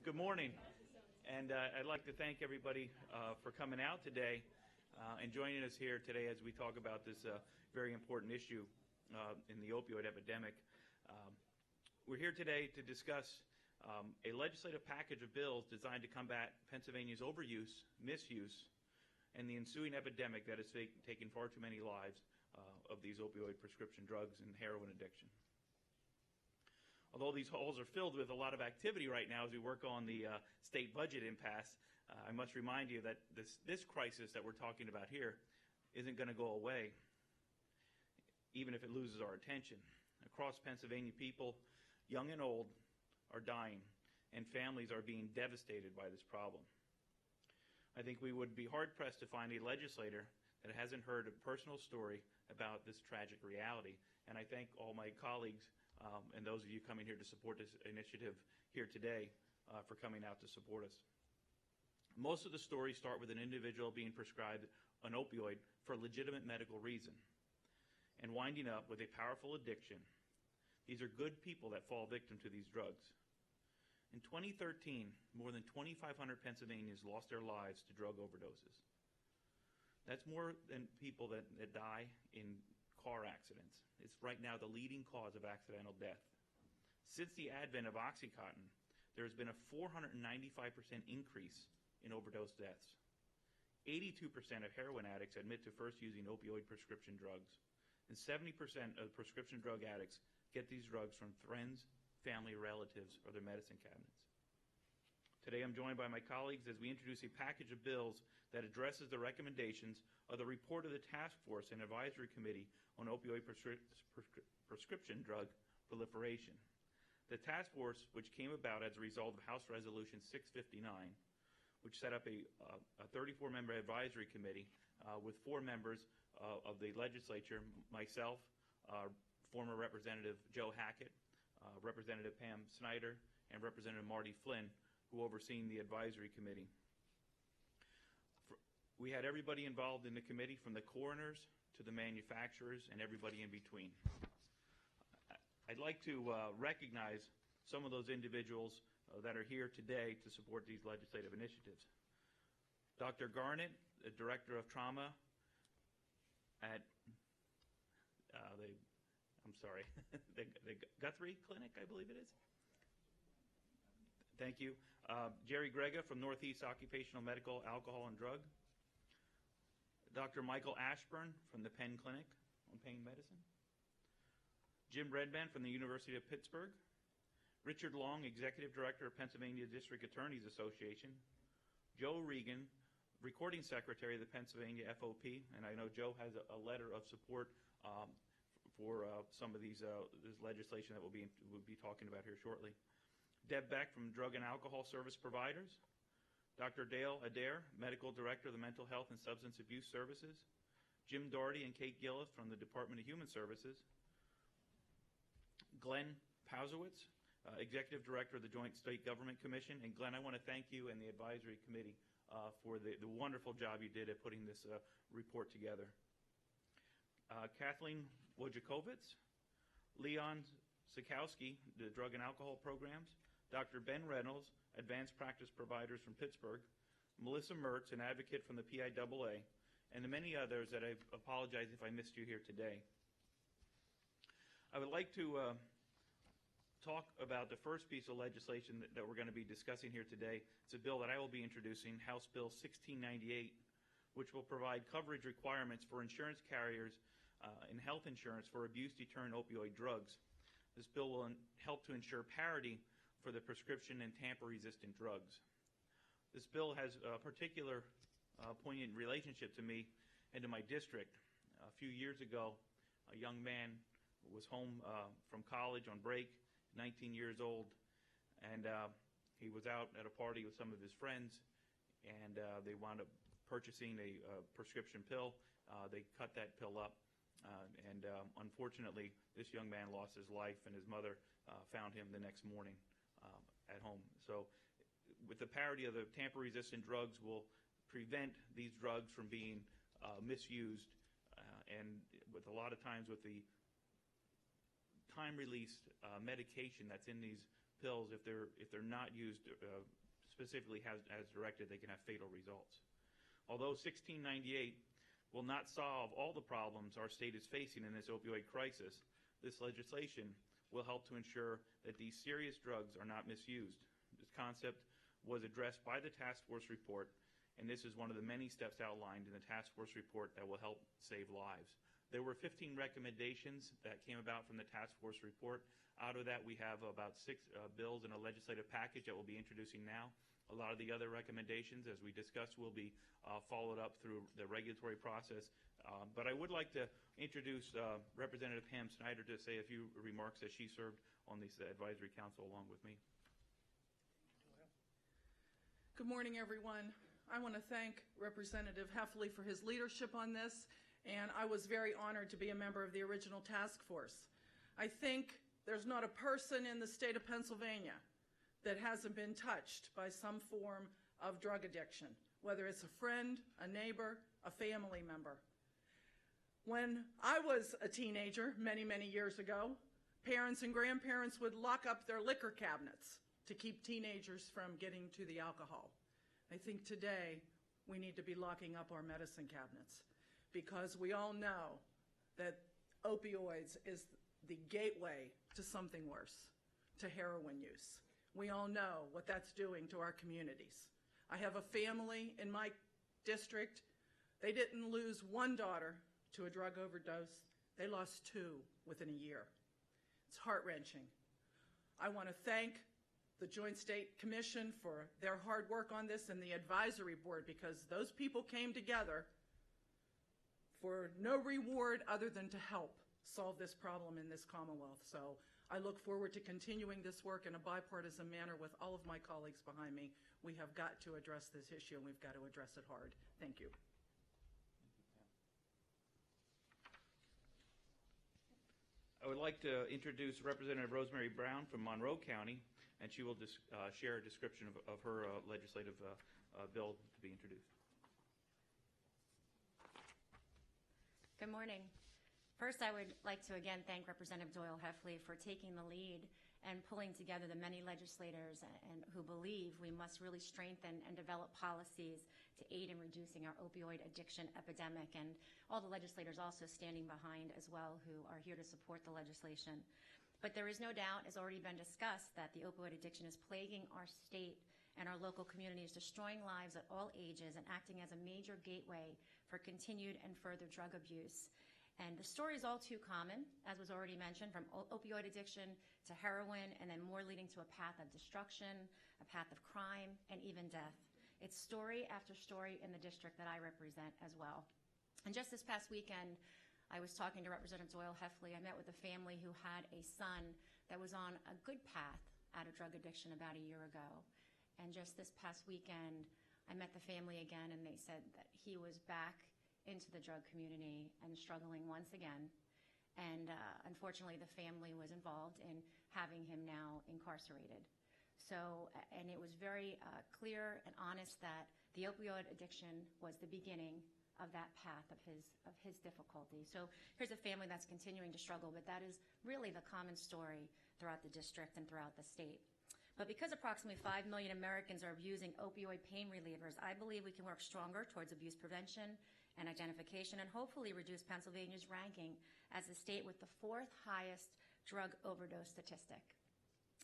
Good morning, and I'd like to thank everybody for coming out today and joining us here today as we talk about this very important issue in the opioid epidemic. We're here today to discuss a legislative package of bills designed to combat Pennsylvania's overuse, misuse, and the ensuing epidemic that has taken far too many lives of these opioid prescription drugs and heroin addiction. Although these halls are filled with a lot of activity right now as we work on the state budget impasse, I must remind you that this crisis that we're talking about here isn't going to go away, even if it loses our attention. Across Pennsylvania, people, young and old, are dying, and families are being devastated by this problem. I think we would be hard-pressed to find a legislator that hasn't heard a personal story about this tragic reality, and I thank all my colleagues and those of you coming here to support this initiative here today for coming out to support us. Most of the stories start with an individual being prescribed an opioid for a legitimate medical reason and winding up with a powerful addiction. These are good people that fall victim to these drugs. In 2013, more than 2,500 Pennsylvanians lost their lives to drug overdoses. That's more than people that die in car accidents. It's right now the leading cause of accidental death. Since the advent of OxyContin, there has been a 495% increase in overdose deaths. 82% of heroin addicts admit to first using opioid prescription drugs, and 70% of prescription drug addicts get these drugs from friends, family, relatives, or their medicine cabinets. Today I'm joined by my colleagues as we introduce a package of bills that addresses the recommendations of the report of the Task Force and Advisory Committee on Opioid Prescription Drug Proliferation. The task force, which came about as a result of House Resolution 659, which set up a 34-member advisory committee with 4 members of the legislature, myself, former Representative Joe Hackett, Representative Pam Snyder, and Representative Marty Flynn, who overseen the advisory committee. We had everybody involved in the committee, from the coroners to the manufacturers and everybody in between. I'd like to recognize some of those individuals that are here today to support these legislative initiatives. Dr. Garnett, the Director of Trauma at the Guthrie Clinic, I believe it is. Thank you. Jerry Grega from Northeast Occupational Medical, Alcohol and Drug. Dr. Michael Ashburn from the Penn Clinic on Pain Medicine. Jim Redman from the University of Pittsburgh. Richard Long, Executive Director of Pennsylvania District Attorneys Association. Joe Regan, Recording Secretary of the Pennsylvania FOP, and I know Joe has a letter of support for some of this legislation that we'll be talking about here shortly. Deb Beck from Drug and Alcohol Service Providers. Dr. Dale Adair, Medical Director of the Mental Health and Substance Abuse Services. Jim Doherty and Kate Gilliff from the Department of Human Services. Glenn Pausowitz, Executive Director of the Joint State Government Commission. And Glenn, I want to thank you and the advisory committee for the wonderful job you did at putting this report together. Kathleen Wojciechowicz, Leon Sikowski, the Drug and Alcohol Programs. Dr. Ben Reynolds, Advanced Practice Providers from Pittsburgh. Melissa Mertz, an advocate from the PIAA, and the many others that I apologize if I missed you here today. I would like to talk about the first piece of legislation that we're going to be discussing here today. It's a bill that I will be introducing, House Bill 1698, which will provide coverage requirements for insurance carriers in health insurance for abuse-deterrent opioid drugs. This bill will help to ensure parity for the prescription and tamper-resistant drugs. This bill has a particular poignant relationship to me and to my district. A few years ago, a young man was home from college on break, 19 years old, and he was out at a party with some of his friends, and they wound up purchasing a prescription pill. They cut that pill up, and unfortunately, this young man lost his life, and his mother found him the next morning at home. So with the parity of the tamper-resistant drugs will prevent these drugs from being misused, and with a lot of times with the time-released medication that's in these pills, if they're not used specifically as directed, they can have fatal results. Although 1698 will not solve all the problems our state is facing in this opioid crisis, this legislation will help to ensure that these serious drugs are not misused. This concept was addressed by the task force report, and this is one of the many steps outlined in the task force report that will help save lives. There were 15 recommendations that came about from the task force report. Out of that, we have about 6 bills in a legislative package that we'll be introducing now. A lot of the other recommendations, as we discussed, will be followed up through the regulatory process. But I would like to introduce Representative Pam Snyder to say a few remarks as she served on this advisory council along with me. Good morning, everyone. I want to thank Representative Heffley for his leadership on this, and I was very honored to be a member of the original task force. I think there's not a person in the state of Pennsylvania that hasn't been touched by some form of drug addiction, whether it's a friend, a neighbor, a family member. When I was a teenager many, many years ago, parents and grandparents would lock up their liquor cabinets to keep teenagers from getting to the alcohol. I think today we need to be locking up our medicine cabinets because we all know that opioids is the gateway to something worse, to heroin use. We all know what that's doing to our communities. I have a family in my district. They didn't lose one daughter to a drug overdose. They lost 2 within a year. It's heart-wrenching. I want to thank the Joint State Commission for their hard work on this and the advisory board because those people came together for no reward other than to help solve this problem in this Commonwealth. So I look forward to continuing this work in a bipartisan manner with all of my colleagues behind me. We have got to address this issue, and we've got to address it hard. Thank you. I would like to introduce Representative Rosemary Brown from Monroe County, and she will share a description of her legislative bill to be introduced. Good morning. First, I would like to again thank Representative Doyle Heffley for taking the lead and pulling together the many legislators and who believe we must really strengthen and develop policies to aid in reducing our opioid addiction epidemic, and all the legislators also standing behind as well who are here to support the legislation. But there is no doubt, as already been discussed, that the opioid addiction is plaguing our state and our local communities, destroying lives at all ages and acting as a major gateway for continued and further drug abuse. And the story is all too common, as was already mentioned, from opioid addiction to heroin, and then more leading to a path of destruction, a path of crime, and even death. It's story after story in the district that I represent as well. And just this past weekend, I was talking to Representative Doyle Heffley. I met with a family who had a son that was on a good path out of drug addiction about a year ago. And just this past weekend, I met the family again, and they said that he was back into the drug community and struggling once again. And unfortunately, the family was involved in having him now incarcerated. So, and it was very clear and honest that the opioid addiction was the beginning of that path of his difficulty. So here's a family that's continuing to struggle, but that is really the common story throughout the district and throughout the state. But because approximately 5 million Americans are abusing opioid pain relievers, I believe we can work stronger towards abuse prevention and identification, and hopefully reduce Pennsylvania's ranking as the state with the 4th highest drug overdose statistic.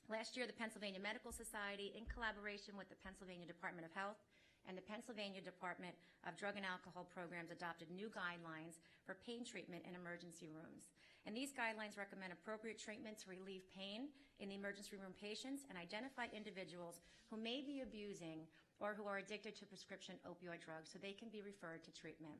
Last year, the Pennsylvania Medical Society, in collaboration with the Pennsylvania Department of Health and the Pennsylvania Department of Drug and Alcohol Programs, adopted new guidelines for pain treatment in emergency rooms. And these guidelines recommend appropriate treatment to relieve pain in the emergency room patients and identify individuals who may be abusing or who are addicted to prescription opioid drugs so they can be referred to treatment.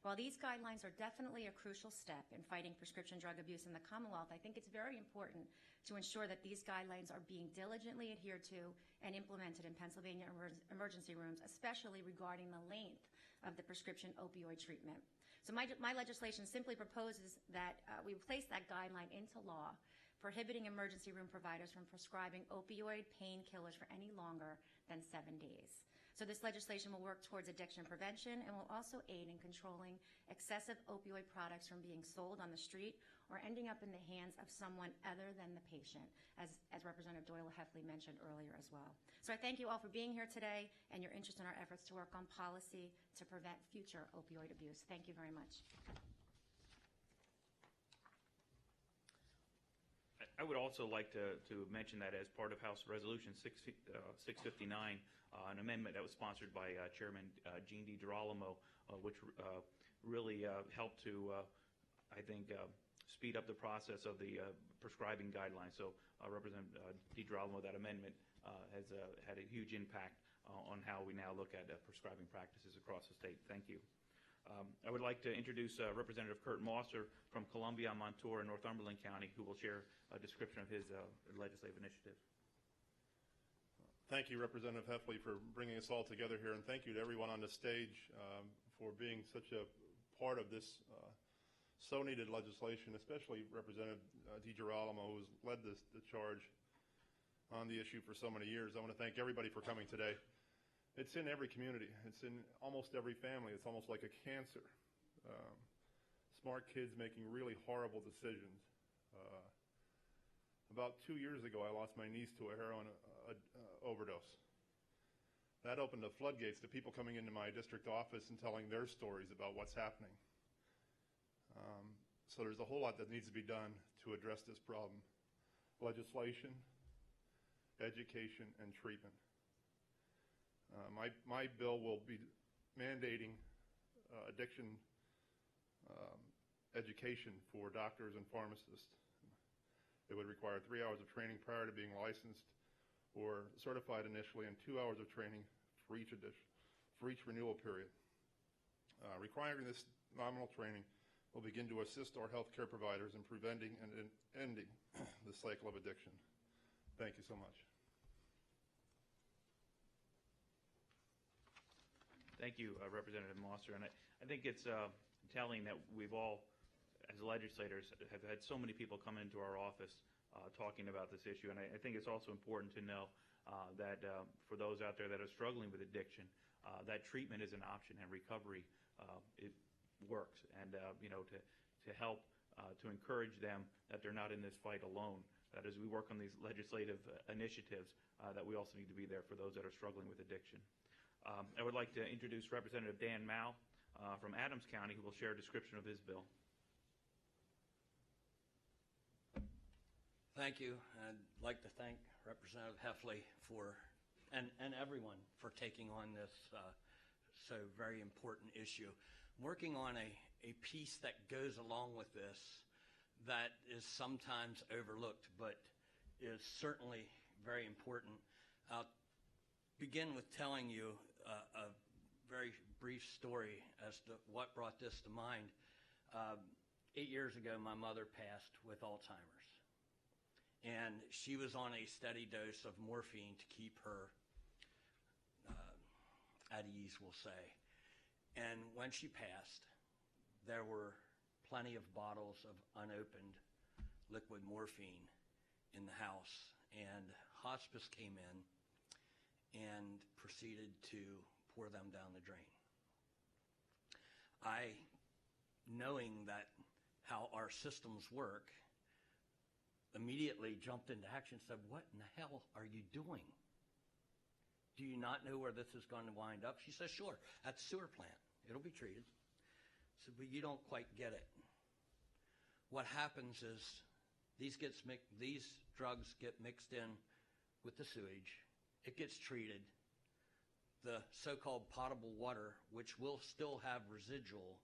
While these guidelines are definitely a crucial step in fighting prescription drug abuse in the Commonwealth, I think it's very important to ensure that these guidelines are being diligently adhered to and implemented in Pennsylvania emergency rooms, especially regarding the length of the prescription opioid treatment. So my legislation simply proposes that we place that guideline into law, prohibiting emergency room providers from prescribing opioid painkillers for any longer than 7 days. So this legislation will work towards addiction prevention and will also aid in controlling excessive opioid products from being sold on the street or ending up in the hands of someone other than the patient, as Representative Doyle Heffley mentioned earlier as well. So I thank you all for being here today and your interest in our efforts to work on policy to prevent future opioid abuse. Thank you very much. I would also like to mention that as part of House Resolution 659, an amendment that was sponsored by Chairman Gene DiGirolamo, which really helped to, I think, speed up the process of the prescribing guidelines. So Representative DiGirolamo, that amendment has had a huge impact on how we now look at prescribing practices across the state. Thank you. I would like to introduce Representative Kurt Mosser from Columbia, Montour, and Northumberland County, who will share a description of his legislative initiative. Thank you, Representative Heffley, for bringing us all together here, and thank you to everyone on the stage for being such a part of this so-needed legislation, especially Representative DiGirolamo, who's led the charge on the issue for so many years. I want to thank everybody for coming today. It's in every community. It's in almost every family. It's almost like a cancer. Smart kids making really horrible decisions. About 2 years ago, I lost my niece to a heroin overdose. That opened the floodgates to people coming into my district office and telling their stories about what's happening. So there's a whole lot that needs to be done to address this problem. Legislation, education, and treatment. My bill will be mandating addiction education for doctors and pharmacists. It would require 3 hours of training prior to being licensed or certified initially, and 2 hours of training for each renewal period. Requiring this nominal training will begin to assist our healthcare providers in preventing and ending the cycle of addiction. Thank you so much. Thank you, Representative Mosser. And I think it's telling that we've all, as legislators, have had so many people come into our office talking about this issue. And I think it's also important to know that for those out there that are struggling with addiction, that treatment is an option, and recovery it works. And to help to encourage them that they're not in this fight alone. That as we work on these legislative initiatives, that we also need to be there for those that are struggling with addiction. I would like to introduce Representative Dan Mao from Adams County, who will share a description of his bill. Thank you. I'd like to thank Representative Heffley and everyone for taking on this so very important issue. Working on a piece that goes along with this that is sometimes overlooked, but is certainly very important. I'll begin with telling you a very brief story as to what brought this to mind. 8 years ago, my mother passed with Alzheimer's, and she was on a steady dose of morphine to keep her at ease, we'll say. And when she passed, there were plenty of bottles of unopened liquid morphine in the house, and hospice came in and proceeded to pour them down the drain. I, knowing that how our systems work, immediately jumped into action and said, "What in the hell are you doing? Do you not know where this is going to wind up?" She says, "Sure, at the sewer plant. It'll be treated." I said, "But you don't quite get it. What happens is these drugs get mixed in with the sewage. It gets treated. The so-called potable water, which will still have residual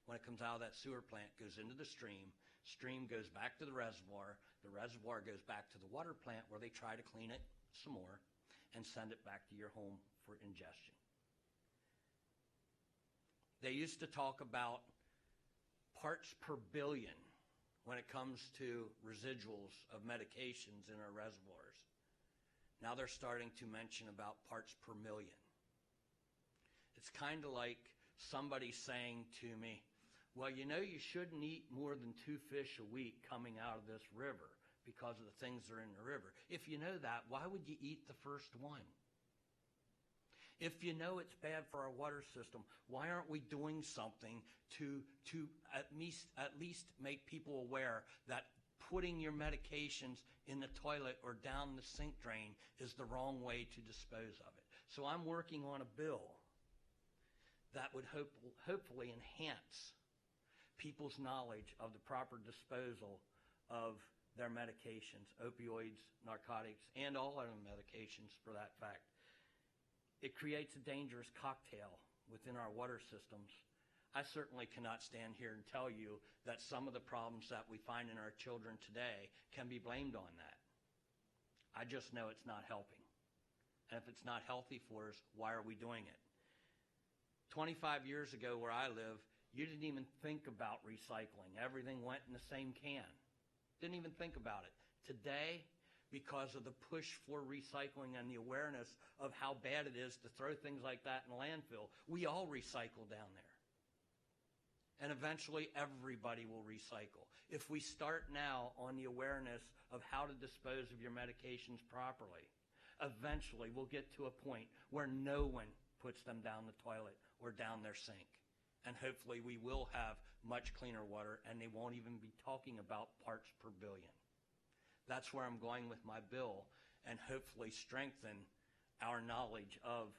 when it comes out of that sewer plant, goes into the stream. Stream goes back to the reservoir. The reservoir goes back to the water plant where they try to clean it some more and send it back to your home for ingestion." They used to talk about parts per billion when it comes to residuals of medications in our reservoirs. Now they're starting to mention about parts per million. It's kind of like somebody saying to me, "Well, you know you shouldn't eat more than 2 fish a week coming out of this river because of the things that are in the river. If you know that, why would you eat the first one?" If you know it's bad for our water system, why aren't we doing something to at least make people aware that putting your medications in the toilet or down the sink drain is the wrong way to dispose of it? So I'm working on a bill that would hopefully enhance people's knowledge of the proper disposal of their medications, opioids, narcotics, and all other medications for that fact. It creates a dangerous cocktail within our water systems. I certainly cannot stand here and tell you that some of the problems that we find in our children today can be blamed on that. I just know it's not helping. And if it's not healthy for us, why are we doing it? 25 years ago where I live, you didn't even think about recycling. Everything went in the same can. Didn't even think about it. Today, because of the push for recycling and the awareness of how bad it is to throw things like that in a landfill, we all recycle down there. And eventually everybody will recycle. If we start now on the awareness of how to dispose of your medications properly, eventually we'll get to a point where no one puts them down the toilet or down their sink. And hopefully we will have much cleaner water, and they won't even be talking about parts per billion. That's where I'm going with my bill, and hopefully strengthen our knowledge of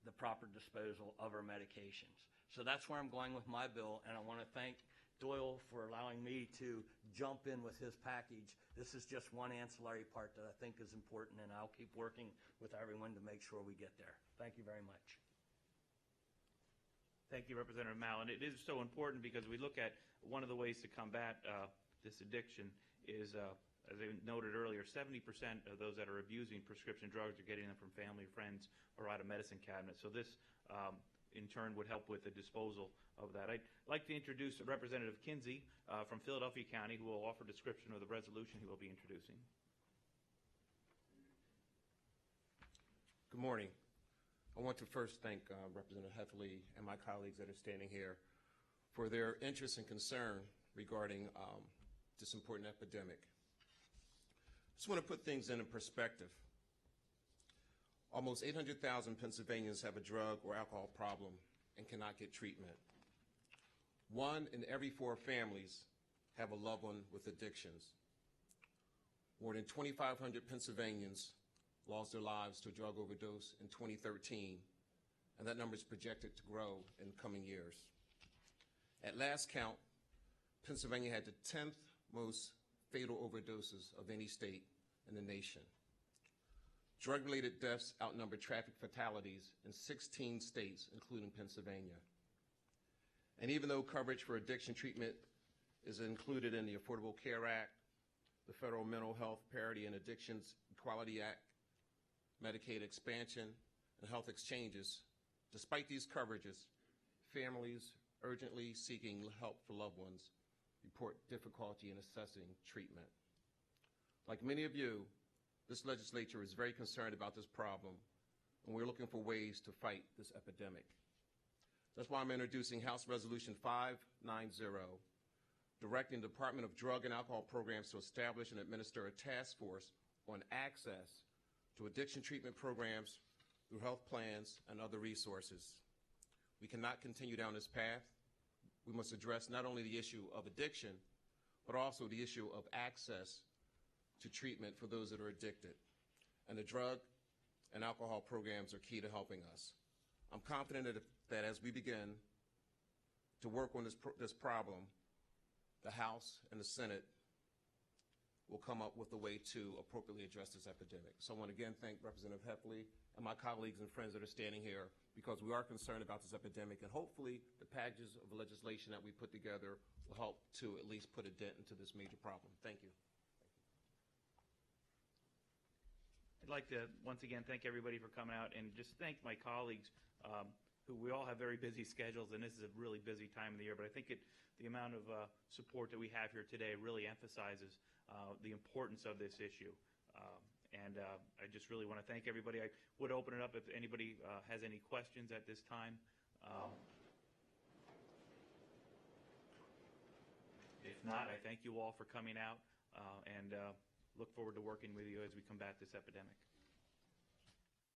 the proper disposal of our medications. So that's where I'm going with my bill, and I want to thank Doyle for allowing me to jump in with his package. This is just one ancillary part that I think is important, and I'll keep working with everyone to make sure we get there. Thank you very much. Thank you, Representative Mallon. It is so important because we look at one of the ways to combat this addiction is, as I noted earlier, 70% of those that are abusing prescription drugs are getting them from family, friends, or out of medicine cabinets. So this, in turn, would help with the disposal of that. I'd like to introduce Representative Kinsey from Philadelphia County, who will offer a description of the resolution he will be introducing. Good morning. I want to first thank Representative Heffley and my colleagues that are standing here for their interest and concern regarding this important epidemic. I just want to put things into perspective. Almost 800,000 Pennsylvanians have a drug or alcohol problem and cannot get treatment. 1 in every 4 families have a loved one with addictions. More than 2,500 Pennsylvanians lost their lives to a drug overdose in 2013, and that number is projected to grow in coming years. At last count, Pennsylvania had the 10th most fatal overdoses of any state in the nation. Drug-related deaths outnumber traffic fatalities in 16 states, including Pennsylvania. And even though coverage for addiction treatment is included in the Affordable Care Act, the Federal Mental Health Parity and Addictions Equality Act, Medicaid expansion, and health exchanges, despite these coverages, families urgently seeking help for loved ones report difficulty in assessing treatment. Like many of you, this legislature is very concerned about this problem, and we're looking for ways to fight this epidemic. That's why I'm introducing House Resolution 590, directing the Department of Drug and Alcohol Programs to establish and administer a task force on access to addiction treatment programs through health plans and other resources. We cannot continue down this path. We must address not only the issue of addiction, but also the issue of access to treatment for those that are addicted. And the drug and alcohol programs are key to helping us. I'm confident that as we begin to work on this problem, the House and the Senate will come up with a way to appropriately address this epidemic. So I want to again thank Representative Heffley and my colleagues and friends that are standing here, because we are concerned about this epidemic, and hopefully the packages of legislation that we put together will help to at least put a dent into this major problem. Thank you. I'd like to once again thank everybody for coming out, and just thank my colleagues who we all have very busy schedules, and this is a really busy time of the year, but I think the amount of support that we have here today really emphasizes the importance of this issue. And I just really want to thank everybody. I would open it up if anybody has any questions at this time. If not, I thank you all for coming out and look forward to working with you as we combat this epidemic.